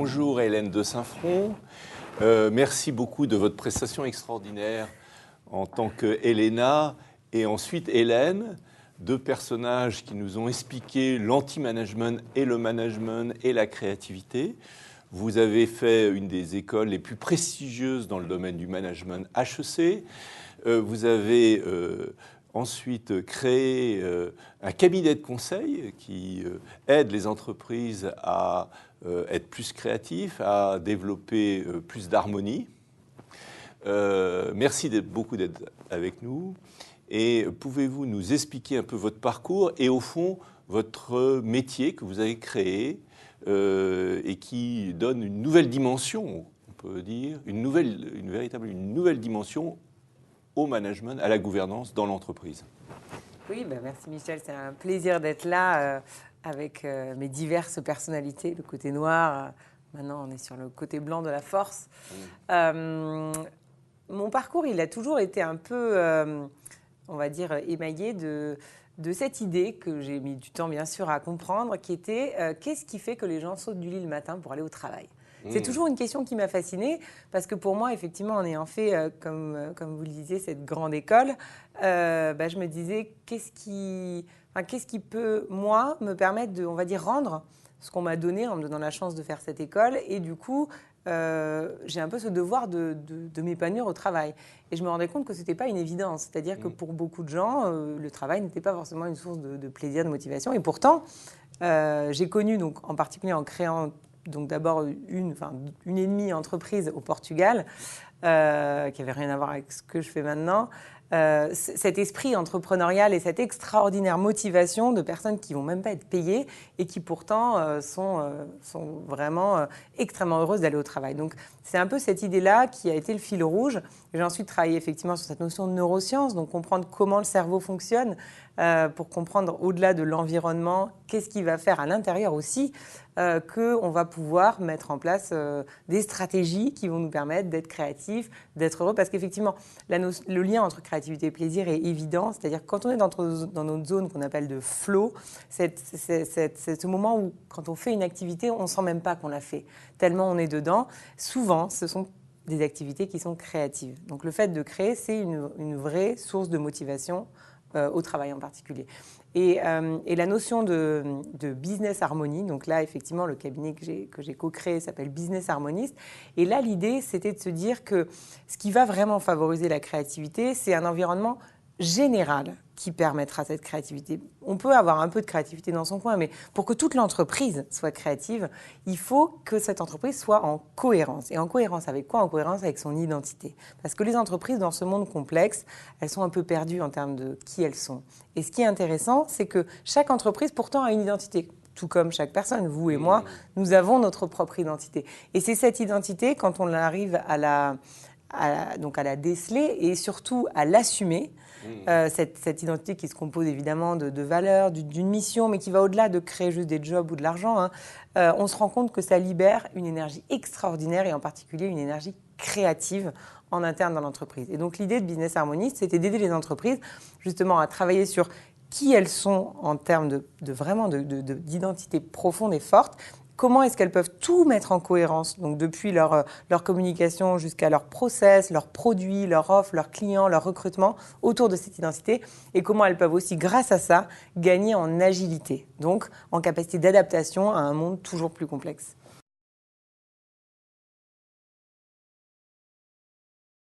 Bonjour Hélène de Saint-Front. Merci beaucoup de votre prestation extraordinaire en tant que Helena et ensuite Hélène, deux personnages qui nous ont expliqué l'anti-management et le management et la créativité. Vous avez fait une des écoles les plus prestigieuses dans le domaine du management, HEC. Vous avez ensuite créé un cabinet de conseil qui aide les entreprises à être plus créatifs, à développer plus d'harmonie. Merci beaucoup d'être avec nous. Et pouvez-vous nous expliquer un peu votre parcours et au fond votre métier que vous avez créé et qui donne une nouvelle dimension, on peut dire, une nouvelle dimension au management, à la gouvernance dans l'entreprise. Oui, merci Michel, c'est un plaisir d'être là avec mes diverses personnalités, le côté noir, maintenant on est sur le côté blanc de la force. Mon parcours, il a toujours été un peu, on va dire, émaillé de cette idée que j'ai mis du temps bien sûr à comprendre, qui était qu'est-ce qui fait que les gens sautent du lit le matin pour aller au travail ? C'est toujours une question qui m'a fascinée parce que pour moi, effectivement, en ayant fait, comme vous le disiez, cette grande école, je me disais qu'est-ce qui peut, moi, me permettre de, on va dire, rendre ce qu'on m'a donné en me donnant la chance de faire cette école. Et du coup, j'ai un peu ce devoir de m'épanouir au travail. Et je me rendais compte que ce n'était pas une évidence. C'est-à-dire que pour beaucoup de gens, le travail n'était pas forcément une source de plaisir, de motivation. Et pourtant, j'ai connu, donc, en particulier en créant donc d'abord une et demie entreprise au Portugal, qui n'avait rien à voir avec ce que je fais maintenant, cet esprit entrepreneurial et cette extraordinaire motivation de personnes qui ne vont même pas être payées et qui pourtant sont vraiment extrêmement heureuses d'aller au travail. Donc c'est un peu cette idée-là qui a été le fil rouge. J'ai ensuite travaillé effectivement sur cette notion de neurosciences, donc comprendre comment le cerveau fonctionne, pour comprendre au-delà de l'environnement, qu'est-ce qu'il va faire à l'intérieur aussi, qu'on va pouvoir mettre en place des stratégies qui vont nous permettre d'être créatifs, d'être heureux. Parce qu'effectivement, le lien entre créativité et plaisir est évident. C'est-à-dire que quand on est dans notre zone qu'on appelle de flow, c'est ce moment où, quand on fait une activité, on ne sent même pas qu'on l'a fait, tellement on est dedans. Souvent, ce sont des activités qui sont créatives. Donc le fait de créer, c'est une vraie source de motivation au travail en particulier. Et la notion de business harmony, donc là, effectivement, le cabinet que j'ai co-créé s'appelle Business Harmonist. Et là, l'idée, c'était de se dire que ce qui va vraiment favoriser la créativité, c'est un environnement général qui permettra cette créativité. On peut avoir un peu de créativité dans son coin, mais pour que toute l'entreprise soit créative, il faut que cette entreprise soit en cohérence. Et en cohérence avec quoi ? En cohérence avec son identité. Parce que les entreprises, dans ce monde complexe, elles sont un peu perdues en termes de qui elles sont. Et ce qui est intéressant, c'est que chaque entreprise, pourtant, a une identité. Tout comme chaque personne, vous et moi, nous avons notre propre identité. Et c'est cette identité, quand on arrive à la déceler et surtout à l'assumer, cette identité qui se compose évidemment de valeurs, d'une mission, mais qui va au-delà de créer juste des jobs ou de l'argent, on se rend compte que ça libère une énergie extraordinaire et en particulier une énergie créative en interne dans l'entreprise. Et donc l'idée de Business Harmonist, c'était d'aider les entreprises justement à travailler sur qui elles sont en termes d'identité profonde et forte. Comment est-ce qu'elles peuvent tout mettre en cohérence, donc depuis leur communication jusqu'à leur process, leurs produits, leur offre, leurs clients, leur recrutement, autour de cette identité, et comment elles peuvent aussi, grâce à ça, gagner en agilité, donc en capacité d'adaptation à un monde toujours plus complexe.